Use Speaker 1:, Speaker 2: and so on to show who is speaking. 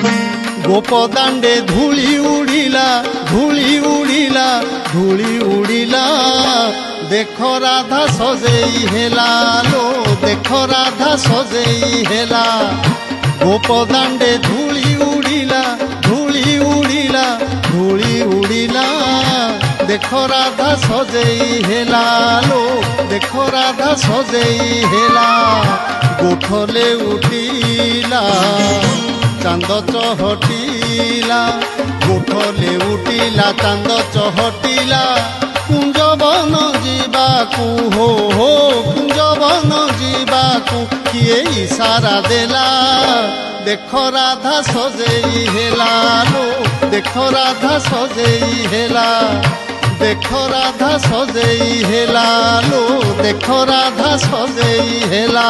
Speaker 1: गोपदांडे धूली उड़िला धूली उड़िला धूली उड़िला देखो राधा सजेई हेला लो देखो राधा सजेई हेला गोपदांडे धूली उड़िला धूली उड़िला धूली उड़िला देखो राधा सजेई हेला लो देखो राधा सजेई हेला गोठले उठिला चांद चहटिला गोठले उठिला चांद चहटिला कुंजवन जीवाकू हो हो कुंजवन जीवाकू किए इशारा देला देखो राधा सजेई हेला लो देखो राधा सजेई हेला देखो राधा सजेई हेला लो देखो राधा सजेई हेला।